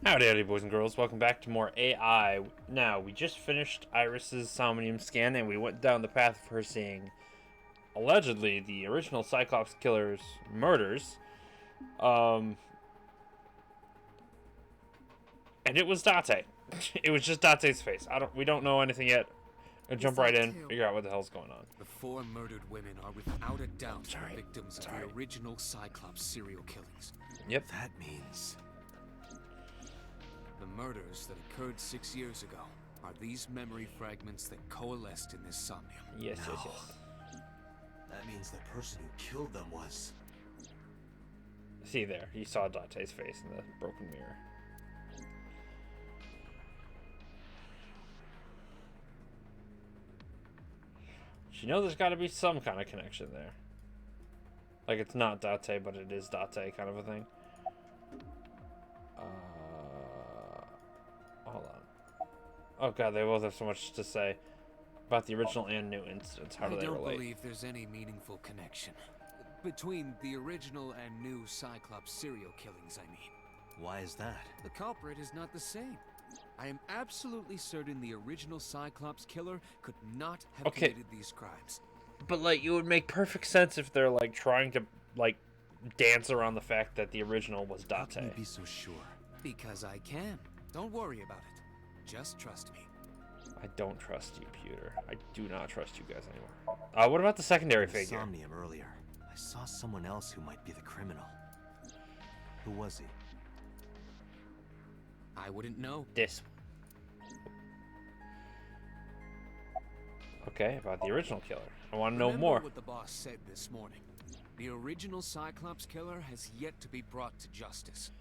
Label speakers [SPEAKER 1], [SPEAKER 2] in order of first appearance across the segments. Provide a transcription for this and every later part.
[SPEAKER 1] Howdy, howdy, boys and girls. Welcome back to more AI. Now, we just finished Iris's Somnium scan, and we went down the path of her seeing, allegedly, the original Cyclops killer's murders. And it was Date. It was just Date's face. We don't know anything yet. Jump right in, figure out what the hell's going on.
[SPEAKER 2] The four murdered women are without a doubt the victims of the original Cyclops serial killings.
[SPEAKER 1] Yep.
[SPEAKER 2] That means the murders that occurred 6 years ago are these memory fragments that coalesced in this Somnium.
[SPEAKER 1] Yes.
[SPEAKER 3] That means the person who killed them was...
[SPEAKER 1] See there, you saw Date's face in the broken mirror. You know there's got to be some kind of connection there. Like it's not Date, but it is Date kind of a thing. Hold on. Oh god, they both have so much to say about the original and new incidents. How do they relate?
[SPEAKER 2] I don't believe there's any meaningful connection between the original and new Cyclops serial killings, I mean.
[SPEAKER 3] Why is that?
[SPEAKER 2] The culprit is not the same. I am absolutely certain the original Cyclops killer could not have committed these crimes.
[SPEAKER 1] But, like, it would make perfect sense if they're, like, trying to, like, dance around the fact that the original was Date.
[SPEAKER 3] How can you be so sure?
[SPEAKER 2] Because I can. Don't worry about it. Just trust me.
[SPEAKER 1] I don't trust you, Pewter. I do not trust you guys anymore. What about the secondary figure?
[SPEAKER 3] Somnium earlier. I saw someone else who might be the criminal. Who was he?
[SPEAKER 2] I wouldn't know.
[SPEAKER 1] This one. Okay, about the original killer. I want to know more.
[SPEAKER 2] What the boss said this morning. The original Cyclops killer has yet to be brought to justice.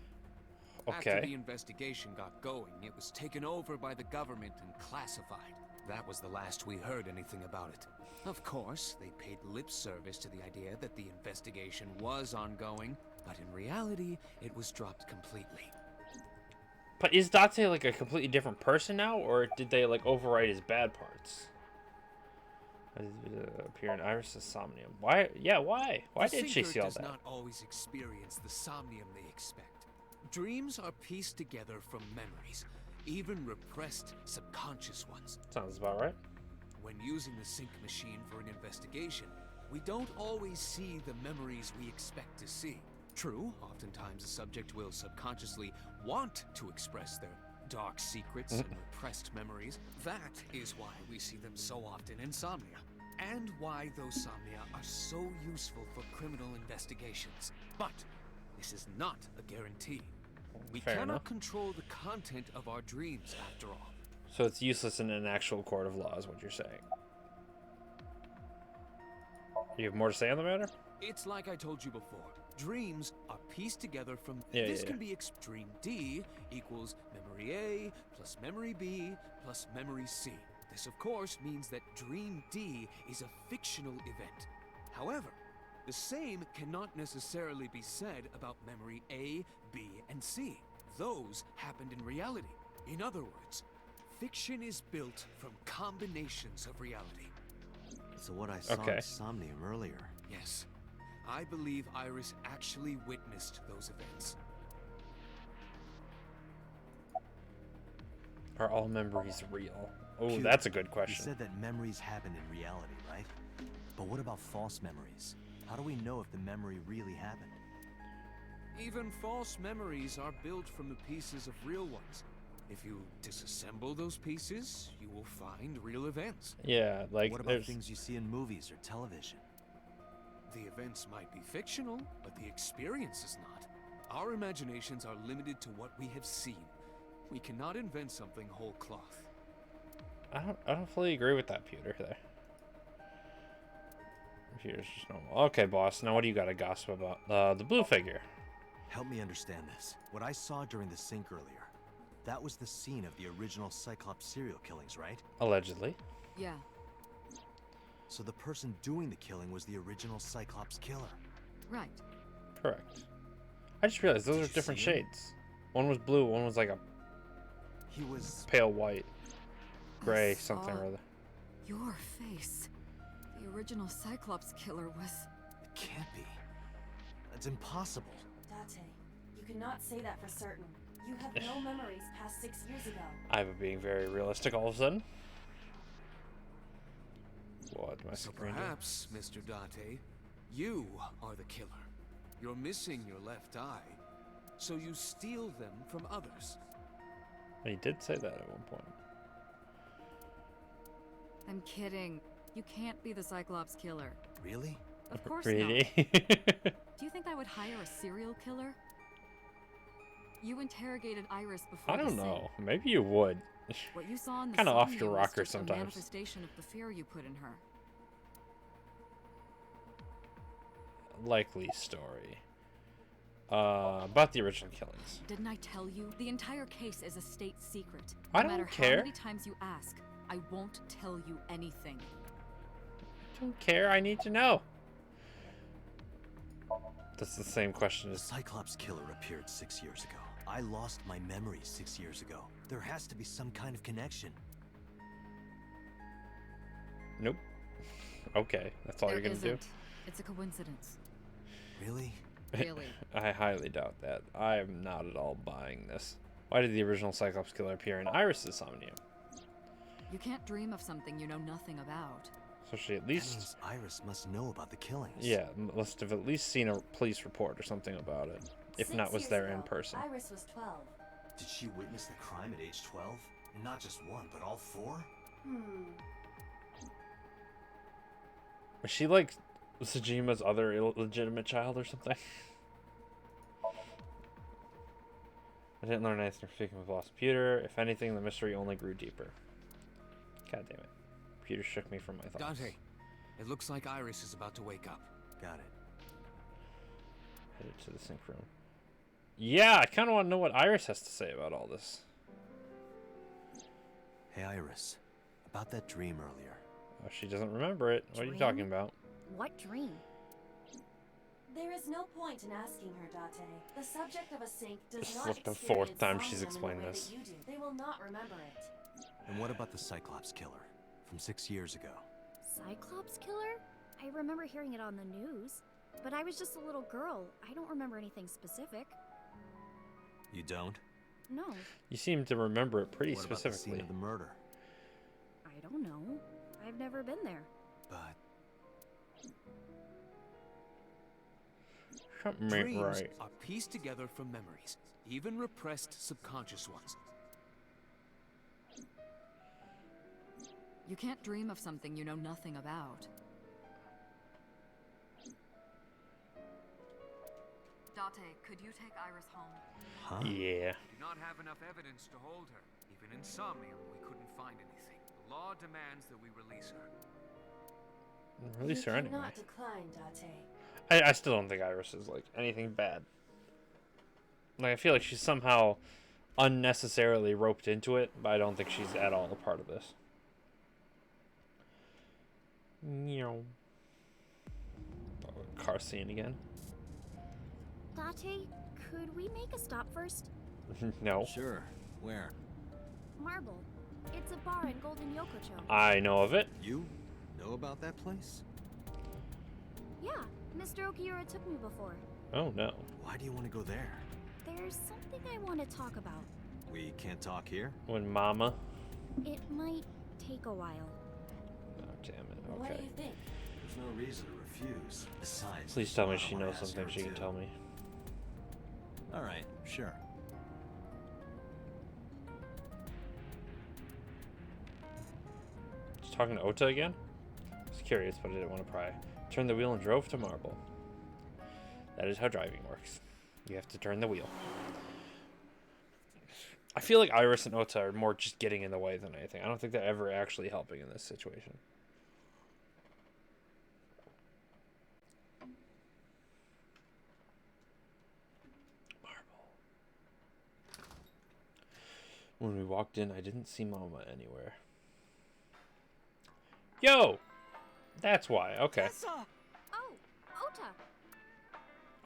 [SPEAKER 1] Okay.
[SPEAKER 2] After the investigation got going, it was taken over by the government and classified. That was the last we heard anything about it. Of course, they paid lip service to the idea that the investigation was ongoing, but in reality, it was dropped completely.
[SPEAKER 1] But is Date like a completely different person now, or did they like overwrite his bad parts? Appear in Iris's Somnium. Why? Yeah, why? Why did she see all that?
[SPEAKER 2] Does not always experience the Somnium they expect. Dreams are pieced together from memories, even repressed subconscious ones.
[SPEAKER 1] Sounds about right.
[SPEAKER 2] When using the sync machine for an investigation, we don't always see the memories we expect to see. True, oftentimes the subject will subconsciously want to express their dark secrets and repressed memories. That is why we see them so often in Somnia, and why those Somnia are so useful for criminal investigations. But this is not a guarantee. We cannot control the content of our dreams, after all.
[SPEAKER 1] So it's useless in an actual court of law, is what you're saying. You have more to say on the matter?
[SPEAKER 2] It's like I told you before. Dreams are pieced together from... can be... Dream D equals memory A plus memory B plus memory C. This, of course, means that Dream D is a fictional event. However, the same cannot necessarily be said about memory A, B, and C. Those happened in reality. In other words, fiction is built from combinations of reality.
[SPEAKER 3] So what I saw in Somnium earlier...
[SPEAKER 2] Yes. I believe Iris actually witnessed those events.
[SPEAKER 1] Are all memories real? Oh, that's a good question.
[SPEAKER 3] You said that memories happen in reality, right? But what about false memories? How do we know if the memory really happened?
[SPEAKER 2] Even false memories are built from the pieces of real ones. If you disassemble those pieces, you will find real events.
[SPEAKER 1] Yeah, like
[SPEAKER 3] what about things you see in movies or television?
[SPEAKER 2] The events might be fictional, but the experience is not. Our imaginations are limited to what we have seen. We cannot invent something whole cloth.
[SPEAKER 1] I don't fully agree with that, Pewter. There. Pewter's just normal. Okay, boss. Now what do you got to gossip about? The blue figure.
[SPEAKER 3] Help me understand this. What I saw during the sync earlier, that was the scene of the original Cyclops serial killings, right?
[SPEAKER 1] Allegedly.
[SPEAKER 4] Yeah.
[SPEAKER 3] So the person doing the killing was the original Cyclops killer.
[SPEAKER 4] Right.
[SPEAKER 1] Correct. I just realized those are different shades. One was blue, one was like a...
[SPEAKER 3] He was...
[SPEAKER 1] pale white. Gray, something or other.
[SPEAKER 4] Your face. The original Cyclops killer was...
[SPEAKER 3] It can't be. That's impossible.
[SPEAKER 5] Date, you cannot say that for certain. You have no memories past 6 years ago.
[SPEAKER 1] I'm being very realistic all of a sudden. What, my
[SPEAKER 2] So
[SPEAKER 1] screen?
[SPEAKER 2] perhaps, Mr. Date, you are the killer. You're missing your left eye, so you steal them from others.
[SPEAKER 1] He did say that at one point.
[SPEAKER 4] I'm kidding. You can't be the Cyclops killer.
[SPEAKER 3] Really?
[SPEAKER 4] Of course
[SPEAKER 1] Really?
[SPEAKER 4] not. Do you think I would hire a serial killer? You interrogated Iris before
[SPEAKER 1] I don't
[SPEAKER 4] the
[SPEAKER 1] know.
[SPEAKER 4] sink.
[SPEAKER 1] Maybe you would.
[SPEAKER 4] What you saw in the
[SPEAKER 1] Kinda off
[SPEAKER 4] Somnium
[SPEAKER 1] your
[SPEAKER 4] was
[SPEAKER 1] rocker
[SPEAKER 4] just
[SPEAKER 1] sometimes.
[SPEAKER 4] a manifestation of the fear you put in her.
[SPEAKER 1] Likely story. About the original killings.
[SPEAKER 4] Didn't I tell you? The entire case is a state secret.
[SPEAKER 1] I
[SPEAKER 4] No
[SPEAKER 1] don't
[SPEAKER 4] matter
[SPEAKER 1] care.
[SPEAKER 4] how many times you ask, I won't tell you anything.
[SPEAKER 1] Don't care. I need to know. That's the same question
[SPEAKER 3] The
[SPEAKER 1] as
[SPEAKER 3] Cyclops killer appeared 6 years ago. I lost my memory 6 years ago. There has to be some kind of connection.
[SPEAKER 1] nope. Okay, that's all
[SPEAKER 4] There
[SPEAKER 1] you're gonna do.
[SPEAKER 4] isn't. It's a coincidence.
[SPEAKER 3] Really?
[SPEAKER 4] Really.
[SPEAKER 1] I highly doubt that. I am not at all buying this. Why did the original Cyclops killer appear in Iris's Somnium?
[SPEAKER 4] You can't dream of something you know nothing about.
[SPEAKER 1] So she at
[SPEAKER 3] That
[SPEAKER 1] least,
[SPEAKER 3] means Iris must know about the killings.
[SPEAKER 1] yeah, must have at least seen a police report or something about it. If
[SPEAKER 5] 6
[SPEAKER 1] not, was
[SPEAKER 5] years
[SPEAKER 1] there
[SPEAKER 5] ago,
[SPEAKER 1] in person.
[SPEAKER 5] Iris was 12.
[SPEAKER 3] Did she witness the crime at age 12? And not just one, but all four?
[SPEAKER 1] Was she like Tsujima's other illegitimate child or something? I didn't learn anything from speaking with lost computer. If anything, the mystery only grew deeper. God damn it. Computer shook me from my thoughts.
[SPEAKER 2] Dante, it looks like Iris is about to wake up.
[SPEAKER 3] Got it.
[SPEAKER 1] Headed to the sink room. Yeah, I kind of want to know what Iris has to say about all this.
[SPEAKER 3] Hey, Iris. About that dream earlier.
[SPEAKER 1] Oh, she doesn't remember it. What are you
[SPEAKER 6] Dream?
[SPEAKER 1] talking about?
[SPEAKER 6] What dream?
[SPEAKER 5] There is no point in asking her, Date. The subject of a sink does
[SPEAKER 1] This is
[SPEAKER 5] not
[SPEAKER 1] like the
[SPEAKER 5] experience
[SPEAKER 1] fourth time she's
[SPEAKER 5] Somnium in the
[SPEAKER 1] explained
[SPEAKER 5] way
[SPEAKER 1] this.
[SPEAKER 5] that you do. They will not remember it.
[SPEAKER 3] And what about the Cyclops killer? From 6 years ago.
[SPEAKER 6] Cyclops killer? I remember hearing it on the news. But I was just a little girl. I don't remember anything specific.
[SPEAKER 3] You don't?
[SPEAKER 6] No,
[SPEAKER 1] You seem to remember it pretty
[SPEAKER 3] What about the scene
[SPEAKER 1] specifically.
[SPEAKER 3] of the murder?
[SPEAKER 6] I don't know. I've never been there.
[SPEAKER 3] But
[SPEAKER 2] Dreams
[SPEAKER 1] Right.
[SPEAKER 2] are pieced together from memories, even repressed subconscious ones.
[SPEAKER 4] You can't dream of something you know nothing about. Date, could you take Iris home?
[SPEAKER 3] huh?
[SPEAKER 1] Yeah.
[SPEAKER 2] We do not have enough evidence to hold her. Even in Somnium, we couldn't find anything. The law demands that we release her.
[SPEAKER 1] Release
[SPEAKER 5] you
[SPEAKER 1] her anyway.
[SPEAKER 5] cannot decline, Date.
[SPEAKER 1] I still don't think Iris is like anything bad. Like I feel like she's somehow unnecessarily roped into it, but I don't think she's at all a part of this. Oh, car scene again.
[SPEAKER 6] Date, could we make a stop first?
[SPEAKER 1] No.
[SPEAKER 3] Sure. Where?
[SPEAKER 6] Marble. It's a bar in Golden Yokocho.
[SPEAKER 1] I know of it.
[SPEAKER 3] You know about that place?
[SPEAKER 6] Yeah, Mr. Okiura took me before.
[SPEAKER 1] Oh no.
[SPEAKER 3] Why do you want to go there?
[SPEAKER 6] There's something I want to talk about.
[SPEAKER 3] We can't talk here?
[SPEAKER 1] When Mama.
[SPEAKER 6] It might take a while.
[SPEAKER 1] Oh damn it.
[SPEAKER 5] What do
[SPEAKER 1] Okay.
[SPEAKER 5] you think?
[SPEAKER 3] There's no reason to refuse. Besides,
[SPEAKER 1] Please tell me
[SPEAKER 3] I
[SPEAKER 1] she
[SPEAKER 3] wanna
[SPEAKER 1] knows
[SPEAKER 3] ask
[SPEAKER 1] something
[SPEAKER 3] her
[SPEAKER 1] she can
[SPEAKER 3] too.
[SPEAKER 1] tell me.
[SPEAKER 3] Alright, sure.
[SPEAKER 1] Just talking to Ota again? I was curious, but I didn't want to pry. Turned the wheel and drove to Marble. That is how driving works. You have to turn the wheel. I feel like Iris and Ota are more just getting in the way than anything. I don't think they're ever actually helping in this situation. Marble. When we walked in, I didn't see Mama anywhere. Yo! That's why. Okay.
[SPEAKER 6] Oh, Ota!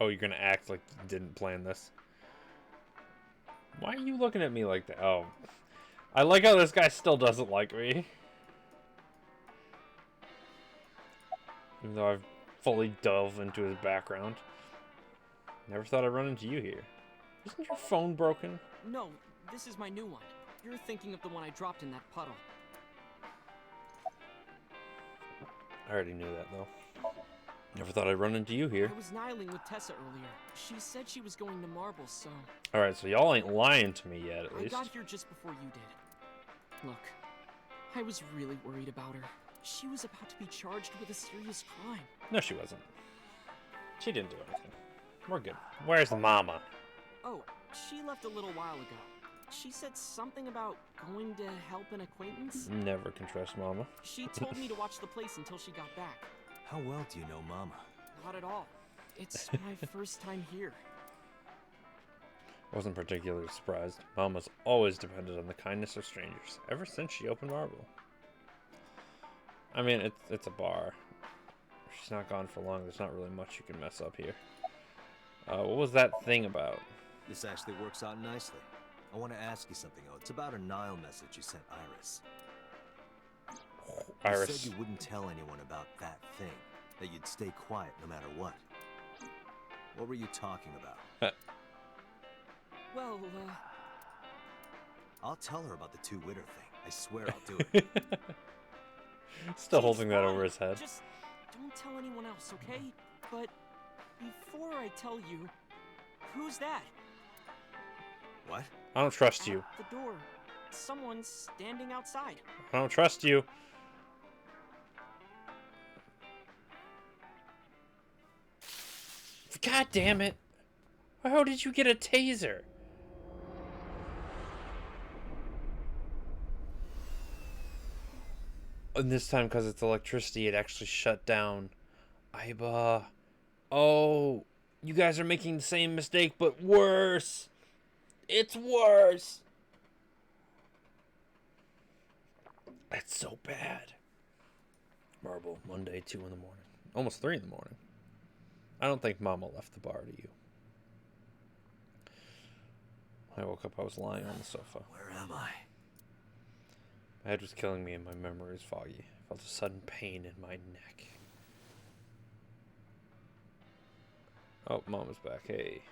[SPEAKER 1] Oh, you're gonna act like you didn't plan this. Why are you looking at me like that? Oh. I like how this guy still doesn't like me. Even though I've fully delved into his background. Never thought I'd run into you here. Isn't your phone broken?
[SPEAKER 7] No, this is my new one. You're thinking of the one I dropped in that puddle.
[SPEAKER 1] I already knew that, though. Never thought I'd run into you here.
[SPEAKER 7] I was nihiling with Tessa earlier. She said she was going to Marble, so...
[SPEAKER 1] Alright, so y'all ain't lying to me yet, at least.
[SPEAKER 7] I got here just before you did. Look, I was really worried about her. She was about to be charged with a serious crime.
[SPEAKER 1] No, she wasn't. She didn't do anything. We're good. Where's Mama?
[SPEAKER 7] Oh, she left a little while ago. She said something about going to help an acquaintance.
[SPEAKER 1] Never can trust Mama.
[SPEAKER 7] She told me to watch the place until she got back.
[SPEAKER 3] How well do you know Mama?
[SPEAKER 7] Not at all. It's my first time here.
[SPEAKER 1] Wasn't particularly surprised. Mama's always depended on the kindness of strangers, ever since she opened Marble. I mean, it's a bar. If she's not gone for long, there's not really much you can mess up here. What was that thing about?
[SPEAKER 3] This actually works out nicely. I want to ask you something, though. It's about a Nile message you sent Iris.
[SPEAKER 1] Iris.
[SPEAKER 3] You said you wouldn't tell anyone about that thing. That you'd stay quiet no matter what. What were you talking about?
[SPEAKER 7] Well,
[SPEAKER 3] I'll tell her about the two-witter thing. I swear I'll do it.
[SPEAKER 1] Still
[SPEAKER 7] it's
[SPEAKER 1] holding that
[SPEAKER 7] fine.
[SPEAKER 1] over his head.
[SPEAKER 7] Just don't tell anyone else, okay? But before I tell you, who's that?
[SPEAKER 3] What?
[SPEAKER 1] I don't trust you.
[SPEAKER 7] At the door. Someone's standing outside.
[SPEAKER 1] I don't trust you. God damn it. How did you get a taser? And this time, because it's electricity, it actually shut down. Iba. Oh, you guys are making the same mistake, but worse. It's worse. That's so bad. Marble, Monday, 2 in the morning. Almost 3 in the morning. I don't think Mama left the bar to you. When I woke up, I was lying on the sofa.
[SPEAKER 3] Where am I?
[SPEAKER 1] My head was killing me and my memory was foggy. I felt a sudden pain in my neck. Oh, Mama's back. Hey.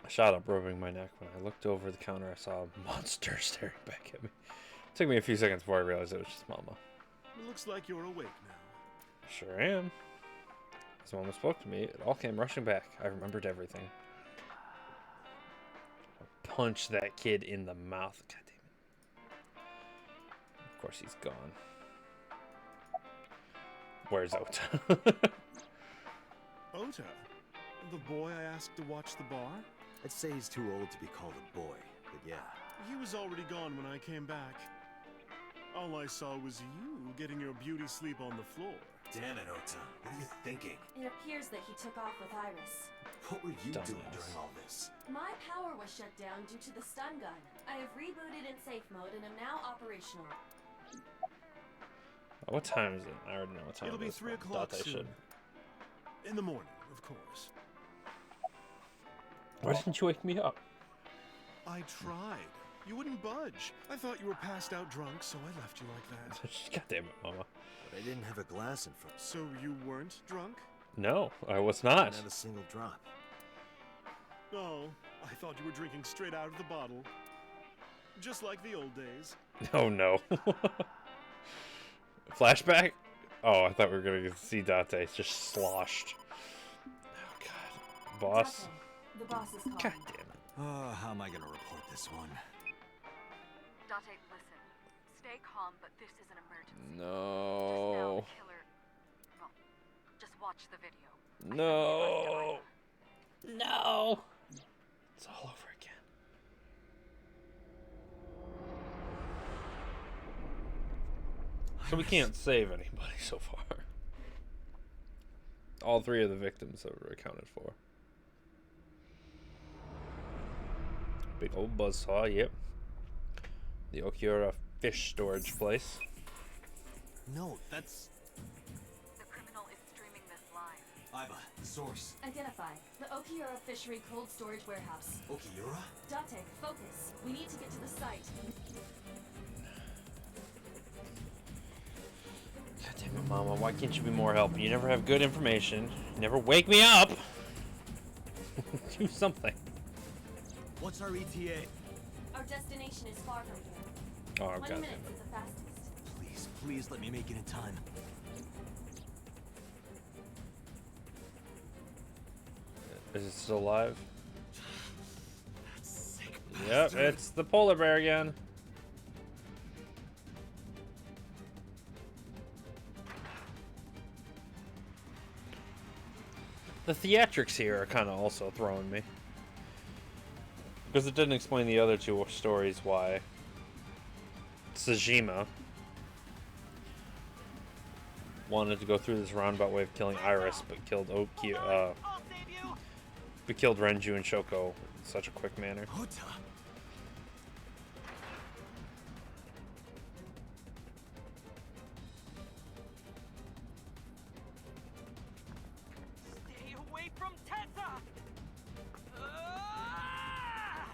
[SPEAKER 1] I shot up, rubbing my neck. When I looked over the counter, I saw a monster staring back at me. It took me a few seconds before I realized it was just Mama.
[SPEAKER 8] It looks like you're awake now.
[SPEAKER 1] Sure am. As Mama spoke to me, it all came rushing back. I remembered everything. I punched that kid in the mouth. God damn it. Of course he's gone. Where's Ota?
[SPEAKER 8] Ota? The boy I asked to watch the bar?
[SPEAKER 3] I'd say he's too old to be called a boy, but yeah.
[SPEAKER 8] He was already gone when I came back. All I saw was you getting your beauty sleep on the floor.
[SPEAKER 3] Damn it, Ota. What are you thinking?
[SPEAKER 5] It appears that he took off with Iris.
[SPEAKER 3] What were you
[SPEAKER 1] Dumbass.
[SPEAKER 3] doing during all this?
[SPEAKER 5] My power was shut down due to the stun gun. I have rebooted in safe mode and am now operational.
[SPEAKER 1] What time is it? I already know what time
[SPEAKER 8] It'll
[SPEAKER 1] it
[SPEAKER 8] be
[SPEAKER 1] is.
[SPEAKER 8] 3
[SPEAKER 1] I
[SPEAKER 8] o'clock
[SPEAKER 1] thought I
[SPEAKER 8] soon.
[SPEAKER 1] should.
[SPEAKER 8] In the morning, of course.
[SPEAKER 1] Why didn't you wake me up?
[SPEAKER 8] I tried. You wouldn't budge. I thought you were passed out drunk, so I left you like that.
[SPEAKER 1] God damn it, Mama.
[SPEAKER 3] But I didn't have a glass in front.
[SPEAKER 8] So you weren't drunk?
[SPEAKER 1] No, I was
[SPEAKER 3] I
[SPEAKER 1] not.
[SPEAKER 3] didn't have a single drop.
[SPEAKER 8] Oh, I thought you were drinking straight out of the bottle. Just like the old days.
[SPEAKER 1] Oh no. Flashback? Oh, I thought we were going to see Date just sloshed. Oh god. Boss.
[SPEAKER 5] Date, the boss is calling.
[SPEAKER 1] God damn it.
[SPEAKER 3] Oh, how am I gonna report this one?
[SPEAKER 4] Date, listen. Stay calm, but this is an emergency. Just now,
[SPEAKER 1] No.
[SPEAKER 4] the killer... Well, just watch the video.
[SPEAKER 1] No. No. It's all over again. So we can't save anybody so far. All 3 of the victims are accounted for. Big old buzzsaw, yep. The Okiura fish storage place.
[SPEAKER 3] No, that's...
[SPEAKER 4] The criminal is streaming this live.
[SPEAKER 3] Iba, source.
[SPEAKER 5] Identify. The Okiura Fishery Cold Storage Warehouse.
[SPEAKER 3] Okiura?
[SPEAKER 5] Date, focus. We need to get to the site.
[SPEAKER 1] God damn it, Mama. Why can't you be more help? You never have good information. You never wake me up. Do something.
[SPEAKER 3] What's our ETA?
[SPEAKER 5] Our destination is far from here.
[SPEAKER 1] Oh,
[SPEAKER 5] 20
[SPEAKER 1] God.
[SPEAKER 5] minutes is the fastest.
[SPEAKER 3] Please, please let me make it in time.
[SPEAKER 1] Is it still alive?
[SPEAKER 3] Sick
[SPEAKER 1] Yep,
[SPEAKER 3] bastard.
[SPEAKER 1] it's the polar bear again. The theatrics here are kind of also throwing me. Because it didn't explain the other two stories why Sajima wanted to go through this roundabout way of killing Iris, but killed Renju and Shoko in such a quick manner.
[SPEAKER 3] Ota.
[SPEAKER 9] Stay away from Tessa! Ah!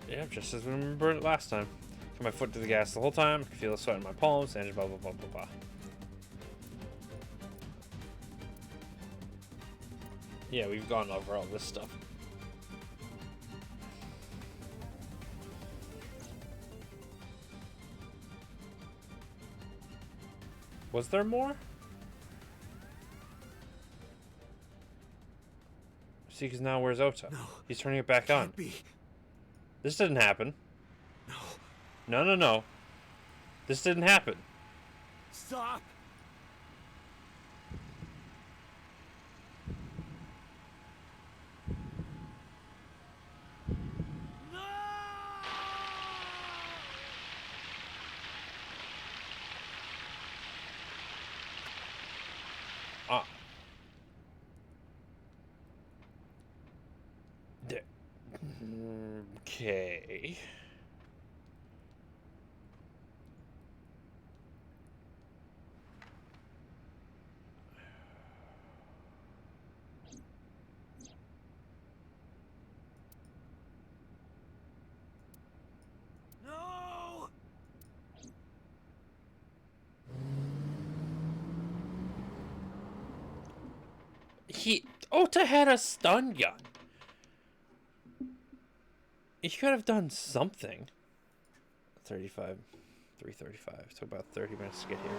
[SPEAKER 1] Yeah, just as we remembered it last time. Put my foot to the gas the whole time. I can feel the sweat in my palms, and blah blah blah blah blah. Yeah, we've gone over all this stuff. Was there more? See, because now where's Ota?
[SPEAKER 3] No.
[SPEAKER 1] He's turning it back on.
[SPEAKER 3] Can't be.
[SPEAKER 1] This didn't happen.
[SPEAKER 3] No.
[SPEAKER 1] No, no, no. This didn't happen.
[SPEAKER 3] Stop.
[SPEAKER 9] No!
[SPEAKER 1] Ah. Okay.
[SPEAKER 9] No!
[SPEAKER 1] Ota had a stun gun. He could have done something. 3:35. Took about 30 minutes to get here.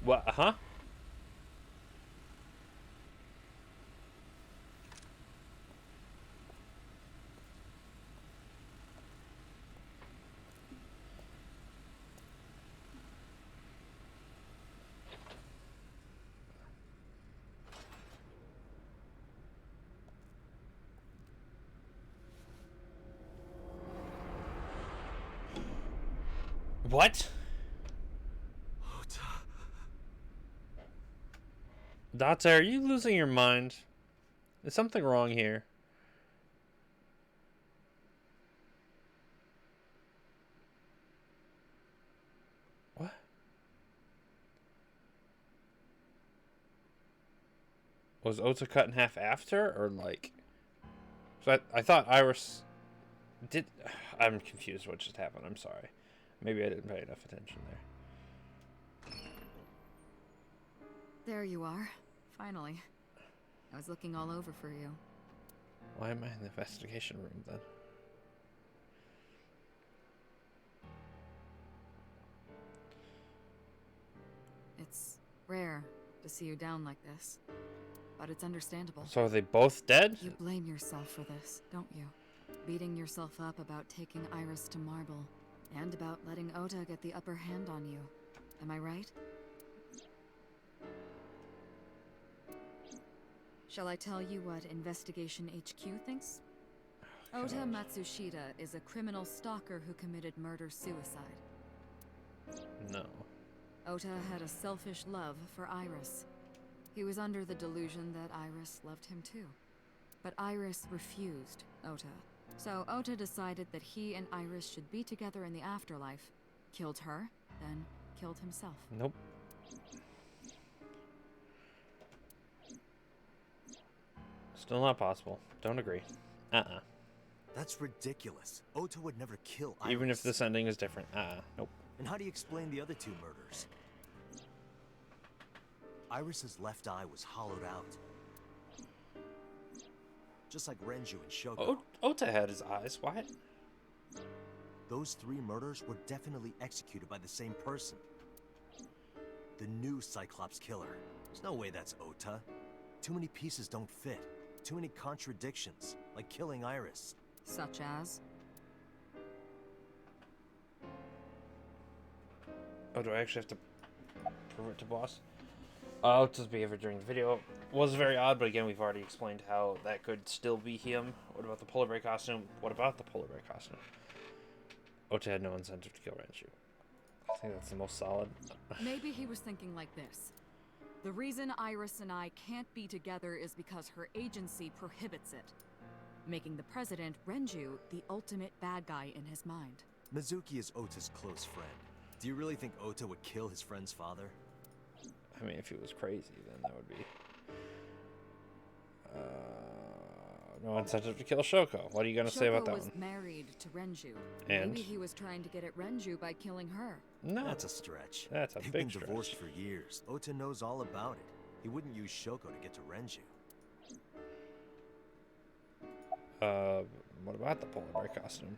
[SPEAKER 1] What? Huh? What?
[SPEAKER 3] Ota.
[SPEAKER 1] Date, are you losing your mind? Is something wrong here? What? Was Ota cut in half after, or like? So I thought Iris did. I'm confused. What just happened? I'm sorry. Maybe I didn't pay enough attention there.
[SPEAKER 4] There you are. Finally. I was looking all over for you.
[SPEAKER 1] Why am I in the investigation room then?
[SPEAKER 4] It's rare to see you down like this, but it's understandable.
[SPEAKER 1] So are they both dead?
[SPEAKER 4] You blame yourself for this, don't you? Beating yourself up about taking Iris to Marble, and about letting Ota get the upper hand on you. Am I right? Shall I tell you what Investigation HQ thinks? Ota Matsushita is a criminal stalker who committed murder-suicide.
[SPEAKER 1] No.
[SPEAKER 4] Ota had a selfish love for Iris. He was under the delusion that Iris loved him too. But Iris refused Ota. So Ota decided that he and Iris should be together in the afterlife, killed her, then killed himself.
[SPEAKER 1] Nope. Still not possible. Don't agree.
[SPEAKER 3] That's ridiculous. Ota would never kill Iris.
[SPEAKER 1] Even if this ending is different. Nope.
[SPEAKER 3] And how do you explain the other two murders? Iris's left eye was hollowed out. Just like Renju and Shoko.
[SPEAKER 1] Ota had his eyes. What?
[SPEAKER 3] Those 3 murders were definitely executed by the same person. The new Cyclops killer. There's no way that's Ota. Too many pieces don't fit. Too many contradictions, like killing Iris.
[SPEAKER 4] Such as?
[SPEAKER 1] Oh, do I actually have to prove it to boss? Ota's behavior during the video was very odd, but again, we've already explained how that could still be him. What about the polar bear costume? What about the polar bear costume? Ota had no incentive to kill Renju. I think that's the most solid.
[SPEAKER 4] Maybe he was thinking like this. The reason Iris and I can't be together is because her agency prohibits it, making the president, Renju, the ultimate bad guy in his mind.
[SPEAKER 3] Mizuki is Ota's close friend. Do you really think Ota would kill his friend's father?
[SPEAKER 1] I mean, if he was crazy, then that would be... no incentive to kill Shoko. What are you going to say about that
[SPEAKER 4] Shoko was
[SPEAKER 1] one?
[SPEAKER 4] married to Renju.
[SPEAKER 1] And?
[SPEAKER 4] Maybe he was trying to get at Renju by killing her.
[SPEAKER 1] No.
[SPEAKER 3] That's a stretch.
[SPEAKER 1] That's a
[SPEAKER 3] They've
[SPEAKER 1] big
[SPEAKER 3] been divorced
[SPEAKER 1] stretch.
[SPEAKER 3] for years. Ota knows all about it. He wouldn't use Shoko to get to Renju.
[SPEAKER 1] What about the polar bear costume?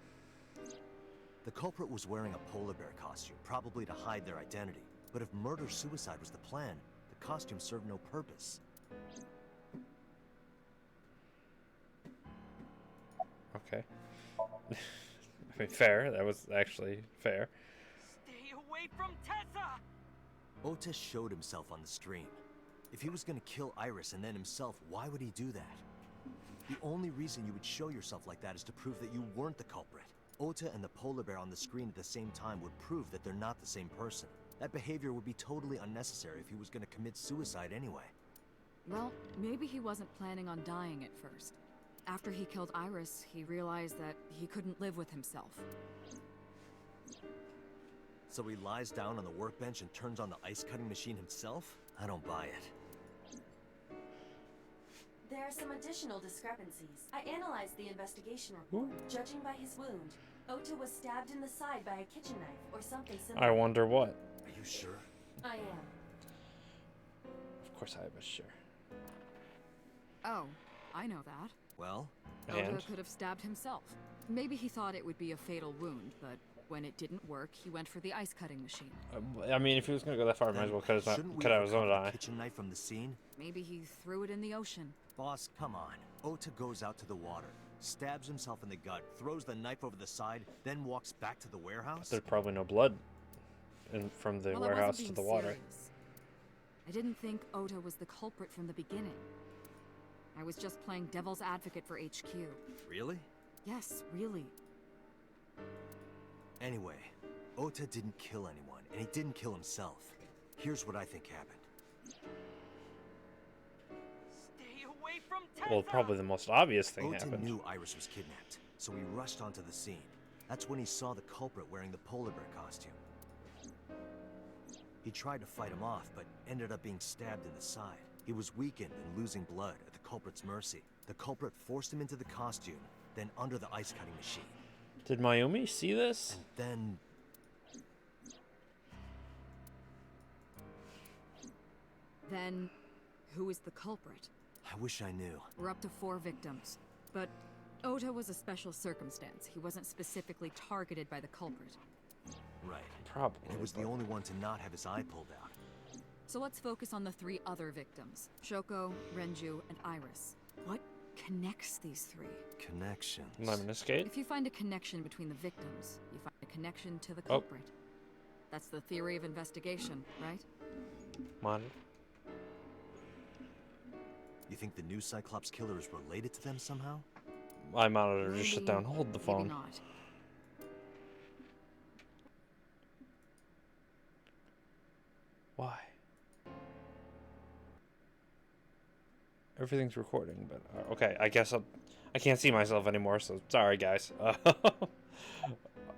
[SPEAKER 3] The culprit was wearing a polar bear costume, probably to hide their identity. But if murder-suicide was the plan, the costume served no purpose.
[SPEAKER 1] Okay. I mean, fair. That was actually fair.
[SPEAKER 9] Stay away from Tessa!
[SPEAKER 3] Ota showed himself on the stream. If he was gonna kill Iris and then himself, why would he do that? The only reason you would show yourself like that is to prove that you weren't the culprit. Ota and the polar bear on the screen at the same time would prove that they're not the same person. That behavior would be totally unnecessary if he was gonna commit suicide anyway.
[SPEAKER 4] Well, maybe he wasn't planning on dying at first. After he killed Iris, he realized that he couldn't live with himself.
[SPEAKER 3] So he lies down on the workbench and turns on the ice-cutting machine himself? I don't buy it.
[SPEAKER 5] There are some additional discrepancies. I analyzed the investigation report. Judging by his wound, Ota was stabbed in the side by a kitchen knife or something similar.
[SPEAKER 1] I wonder what.
[SPEAKER 3] Are you sure?
[SPEAKER 5] I am.
[SPEAKER 1] Of course I was sure.
[SPEAKER 4] Oh, I know that.
[SPEAKER 3] Well?
[SPEAKER 1] And?
[SPEAKER 4] Ota could have stabbed himself. Maybe he thought it would be a fatal wound, but when it didn't work, he went for the ice-cutting machine.
[SPEAKER 1] I mean, if he was going to go that far, might as well cut out his own eye.
[SPEAKER 3] Kitchen knife from the scene?
[SPEAKER 4] Maybe he threw it in the ocean.
[SPEAKER 3] Boss, come on. Ota goes out to the water, stabs himself in the gut, throws the knife over the side, then walks back to the warehouse?
[SPEAKER 1] There's probably no blood from the
[SPEAKER 4] Well, I
[SPEAKER 1] warehouse
[SPEAKER 4] wasn't
[SPEAKER 1] to the
[SPEAKER 4] being
[SPEAKER 1] water.
[SPEAKER 4] serious. I didn't think Ota was the culprit from the beginning. I was just playing devil's advocate for HQ.
[SPEAKER 3] Really?
[SPEAKER 4] Yes, really.
[SPEAKER 3] Anyway, Ota didn't kill anyone, and he didn't kill himself. Here's what I think happened.
[SPEAKER 9] Stay away from Tessa!
[SPEAKER 1] Well, probably the most obvious thing
[SPEAKER 3] Ota
[SPEAKER 1] happened.
[SPEAKER 3] knew Iris was kidnapped, so he rushed onto the scene. That's when he saw the culprit wearing the polar bear costume. He tried to fight him off, but ended up being stabbed in the side. He was weakened and losing blood at the culprit's mercy. The culprit forced him into the costume, then under the ice-cutting machine.
[SPEAKER 1] Did Mayumi see this?
[SPEAKER 3] And
[SPEAKER 4] Then, who is the culprit?
[SPEAKER 3] I wish I knew.
[SPEAKER 4] We're up to 4 victims. But Ota was a special circumstance. He wasn't specifically targeted by the culprit.
[SPEAKER 3] Right.
[SPEAKER 1] Probably.
[SPEAKER 3] And he was the only one to not have his eye pulled out.
[SPEAKER 4] So let's focus on the 3 other victims. Shoko, Renju, and Iris. What connects these 3?
[SPEAKER 3] Connections.
[SPEAKER 1] Lemon escape?
[SPEAKER 4] If you find a connection between the victims, you find a connection to the culprit. That's the theory of investigation, right?
[SPEAKER 1] Monitor.
[SPEAKER 3] You think the new Cyclops killer is related to them somehow?
[SPEAKER 1] My monitor just shut down. Hold the
[SPEAKER 4] Maybe
[SPEAKER 1] phone.
[SPEAKER 4] not.
[SPEAKER 1] Why? Everything's recording, but okay. I guess I can't see myself anymore. So sorry, guys.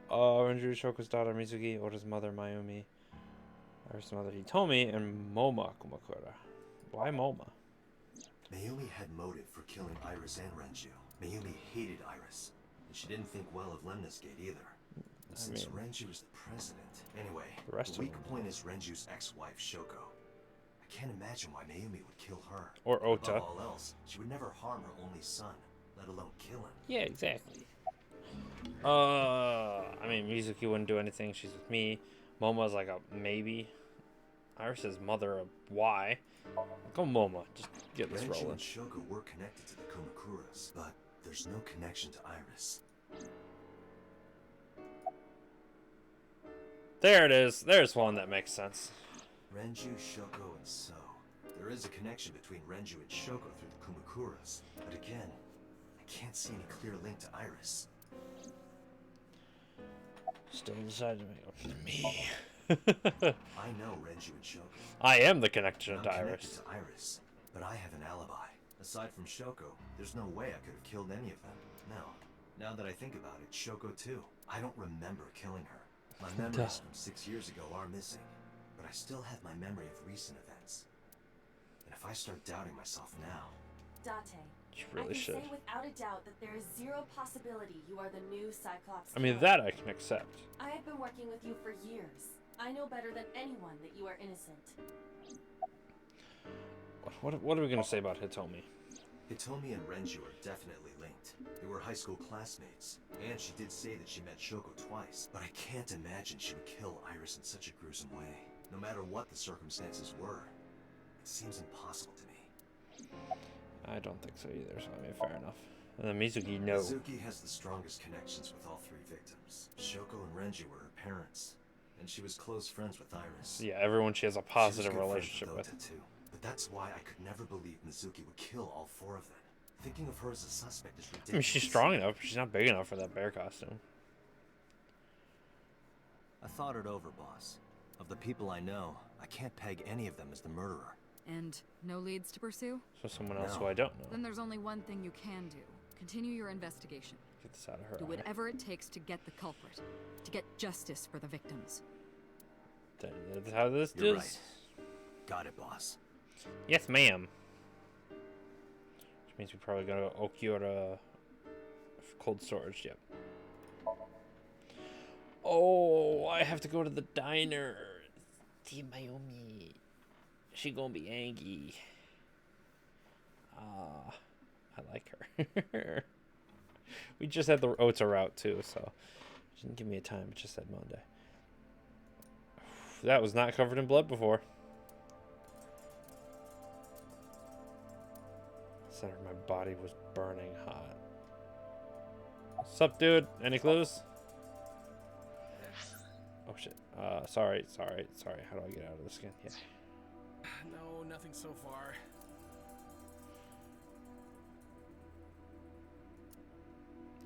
[SPEAKER 1] Renju, Shoko's daughter Mizuki, Ota's mother Mayumi, Iris' mother Hitomi, and Moma Kumakura. Why Moma?
[SPEAKER 3] Mayumi had motive for killing Iris and Renju. Mayumi hated Iris, and she didn't think well of Lemnis Gate either. And since Renju is the president... Anyway, the weak point is Renju's ex-wife, Shoko. I can't imagine why Mayumi would kill her.
[SPEAKER 1] Or Ota.
[SPEAKER 3] Above all else, she would never harm her only son, let alone kill him.
[SPEAKER 1] Yeah, exactly. I mean, Mizuki wouldn't do anything. She's with me. Momo's like a maybe. Iris' mother a why. Go Momo. Just get this
[SPEAKER 3] Renju
[SPEAKER 1] rolling.
[SPEAKER 3] and Shoko were connected to the Kumakuras, but there's no connection to Iris.
[SPEAKER 1] There it is. There's one that makes sense.
[SPEAKER 3] Renju, Shoko, and So. There is a connection between Renju and Shoko through the Kumakuras, but again, I can't see any clear link to Iris.
[SPEAKER 1] Still decided to make up to me.
[SPEAKER 3] I know Renju and Shoko.
[SPEAKER 1] I am the connection
[SPEAKER 3] I'm
[SPEAKER 1] to
[SPEAKER 3] connected
[SPEAKER 1] Iris.
[SPEAKER 3] to Iris, but I have an alibi. Aside from Shoko, there's no way I could have killed any of them. No. Now that I think about it, Shoko too. I don't remember killing her. My memories from 6 years ago are missing, but I still have my memory of recent events. And if I start doubting myself now...
[SPEAKER 5] Date,
[SPEAKER 1] You really
[SPEAKER 5] I can
[SPEAKER 1] should.
[SPEAKER 5] say without a doubt that there is zero possibility you are the new Cyclops
[SPEAKER 1] I mean,
[SPEAKER 5] killer.
[SPEAKER 1] that I can accept.
[SPEAKER 5] I have been working with you for years. I know better than anyone that you are innocent.
[SPEAKER 1] What are we going to say about Hitomi?
[SPEAKER 3] Hitomi and Renju are definitely linked. They were high school classmates, and she did say that she met Shoko twice, but I can't imagine she would kill Iris in such a gruesome way. No matter what the circumstances were, it seems impossible to me.
[SPEAKER 1] I don't think so either, so I mean, fair enough. And then Mizuki, no.
[SPEAKER 3] Mizuki has the strongest connections with all three victims. Shoko and Renju were her parents, and she was close friends with Iris.
[SPEAKER 1] Yeah, everyone she has a
[SPEAKER 3] She was
[SPEAKER 1] positive
[SPEAKER 3] good friends
[SPEAKER 1] relationship with.
[SPEAKER 3] Ota too. But that's why I could never believe Mizuki would kill all four of them. Thinking of her as a suspect is ridiculous.
[SPEAKER 1] I mean, she's strong enough, but she's not big enough for that bear costume.
[SPEAKER 3] I thought it over, boss. Of the people I know, I can't peg any of them as the murderer.
[SPEAKER 4] And no leads to pursue?
[SPEAKER 1] So someone else
[SPEAKER 3] No.
[SPEAKER 1] who I don't know.
[SPEAKER 4] Then there's only one thing you can do. Continue your investigation.
[SPEAKER 1] Get this out of her
[SPEAKER 4] Do
[SPEAKER 1] eye.
[SPEAKER 4] whatever it takes to get the culprit. To get justice for the victims.
[SPEAKER 1] That's how this
[SPEAKER 3] You're
[SPEAKER 1] is.
[SPEAKER 3] right. Got it, boss.
[SPEAKER 1] Yes, ma'am. Which means we probably go to Okiura cold storage. Yep. Oh, I have to go to the diner. See Mayumi. She gonna be angry. I like her. We just had the Ota route too, so she didn't give me a time. It just said Monday. That was not covered in blood before. Center of my body was burning hot. Sup, dude? Any clues? Oh shit. Sorry. How do I get out of this again? Yeah.
[SPEAKER 7] No, nothing so far.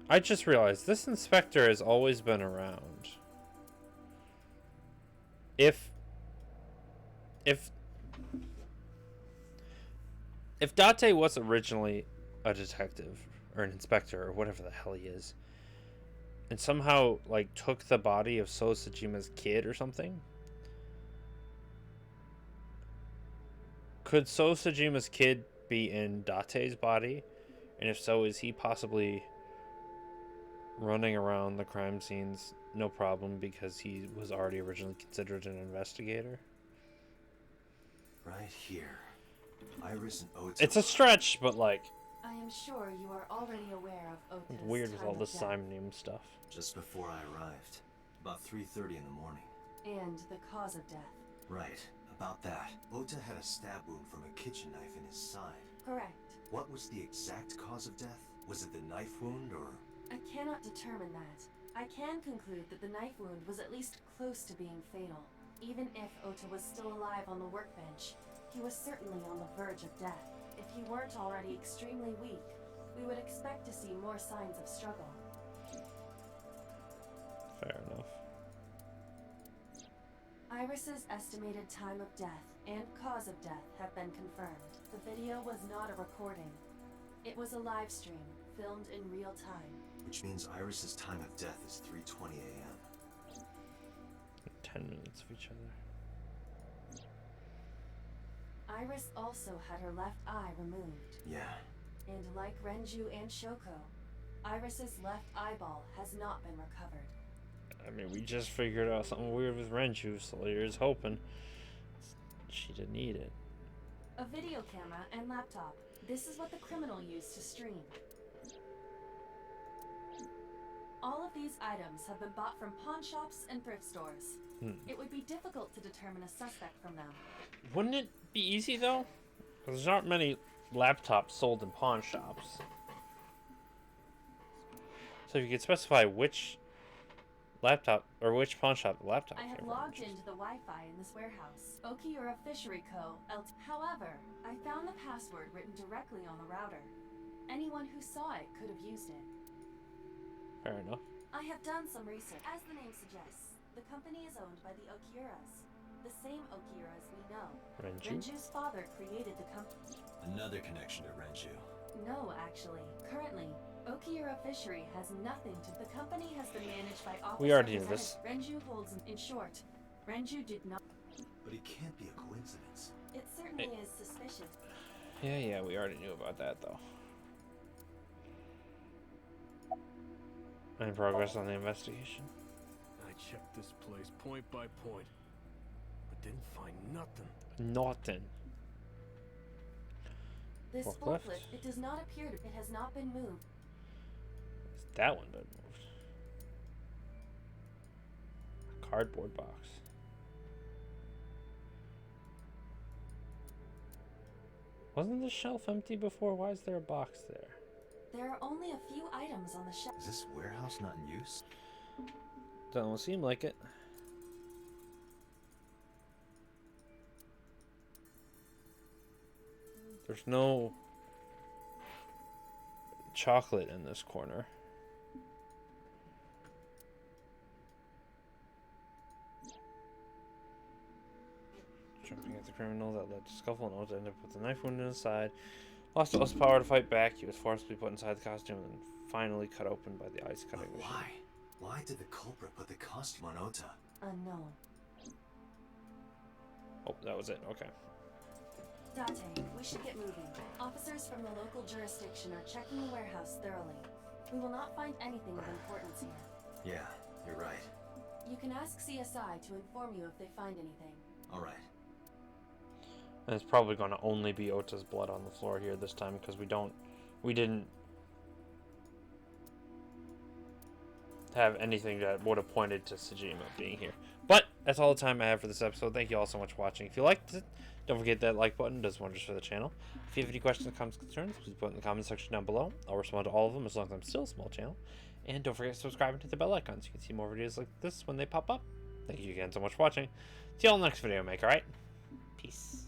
[SPEAKER 1] I just realized this inspector has always been around. If Date was originally a detective or an inspector or whatever the hell he is, and somehow like took the body of So Sajima's kid or something, could So Sajima's kid be in Date's body? And if so, is he possibly running around the crime scenes no problem because he was already originally considered an investigator?
[SPEAKER 3] Right here. Iris and Ota.
[SPEAKER 1] It's a stretch, but like,
[SPEAKER 5] I am sure you are already aware of Ota's
[SPEAKER 1] it's weird with
[SPEAKER 5] time
[SPEAKER 1] all
[SPEAKER 5] of
[SPEAKER 1] this
[SPEAKER 5] death
[SPEAKER 1] Somnium stuff.
[SPEAKER 3] Just before I arrived. About 3:30 in the morning.
[SPEAKER 5] and the cause of death.
[SPEAKER 3] Right. About that. Ota had a stab wound from a kitchen knife in his side.
[SPEAKER 5] Correct.
[SPEAKER 3] What was the exact cause of death? Was it the knife wound or...
[SPEAKER 5] I cannot determine that. I can conclude that the knife wound was at least close to being fatal. Even if Ota was still alive on the workbench, he was certainly on the verge of death. If he weren't already extremely weak, we would expect to see more signs of struggle.
[SPEAKER 1] Fair enough.
[SPEAKER 5] Iris's estimated time of death and cause of death have been confirmed. The video was not a recording. It was a live stream, filmed in real time.
[SPEAKER 3] Which means Iris's time of death is 3:20 a.m.
[SPEAKER 1] 10 minutes of each other.
[SPEAKER 5] Iris also had her left eye removed.
[SPEAKER 3] Yeah.
[SPEAKER 5] And like Renju and Shoko, Iris's left eyeball has not been recovered.
[SPEAKER 1] I mean, we just figured out something weird with Renju, so here's hoping she didn't eat it.
[SPEAKER 5] A video camera and laptop. This is what the criminal used to stream. All of these items have been bought from pawn shops and thrift stores. It would be difficult to determine a suspect from them.
[SPEAKER 1] Wouldn't it be easy, though? 'Cause there's not many laptops sold in pawn shops. So if you could specify which laptop or which pawn shop the laptop
[SPEAKER 5] I have
[SPEAKER 1] came
[SPEAKER 5] logged
[SPEAKER 1] from.
[SPEAKER 5] into the Wi-Fi in this warehouse, Okiura Fishery Co. However, I found the password written directly on the router. Anyone who saw it could have used it.
[SPEAKER 1] Fair enough.
[SPEAKER 5] I have done some research. As the name suggests, the company is owned by the Okiuras. The same Okiuras we know.
[SPEAKER 1] Renju?
[SPEAKER 5] Renju's father created the company.
[SPEAKER 3] Another connection to Renju.
[SPEAKER 5] No, actually. Currently, Okiura Fishery has nothing to... The company has been managed by office
[SPEAKER 1] We already knew this.
[SPEAKER 5] Renju holds... In short, Renju did not...
[SPEAKER 3] But it can't be a coincidence.
[SPEAKER 5] It certainly is suspicious.
[SPEAKER 1] Yeah, we already knew about that, though. Any progress on the investigation?
[SPEAKER 8] I checked this place point by point, but didn't find nothing.
[SPEAKER 1] Nothing.
[SPEAKER 5] This
[SPEAKER 1] Forklift?
[SPEAKER 5] forklift, it does not appear to... It has not been moved.
[SPEAKER 1] That one been moved. A cardboard box. Wasn't the shelf empty before? Why is there a box there?
[SPEAKER 5] There are only a few items on the shelf.
[SPEAKER 3] Is this warehouse not in use?
[SPEAKER 1] Don't seem like it. There's no chocolate in this corner. Jumping at the criminal that led to scuffle and Ota ended up with a knife wound in his side. Lost all his power to fight back. He was forcibly put inside the costume and finally cut open by the ice cutting
[SPEAKER 3] But
[SPEAKER 1] machine.
[SPEAKER 3] why? Why did the culprit put the costume on Ota?
[SPEAKER 5] Unknown.
[SPEAKER 1] Oh, that was it. Okay.
[SPEAKER 5] Date, we should get moving. Officers from the local jurisdiction are checking the warehouse thoroughly. We will not find anything of importance here.
[SPEAKER 3] Yeah, you're right.
[SPEAKER 5] You can ask CSI to inform you if they find anything.
[SPEAKER 3] All right.
[SPEAKER 1] And it's probably going to only be Ota's blood on the floor here this time because we didn't have anything that would have pointed to Sejima being here. But that's all the time I have for this episode. Thank you all so much for watching. If you liked it, don't forget that like button. It does wonders for the channel. If you have any questions, comments, concerns, please put in the comment section down below. I'll respond to all of them as long as I'm still a small channel. And don't forget to subscribe and hit the bell icon so you can see more videos like this when they pop up. Thank you again so much for watching. See you all in the next video, Make. Alright? Peace.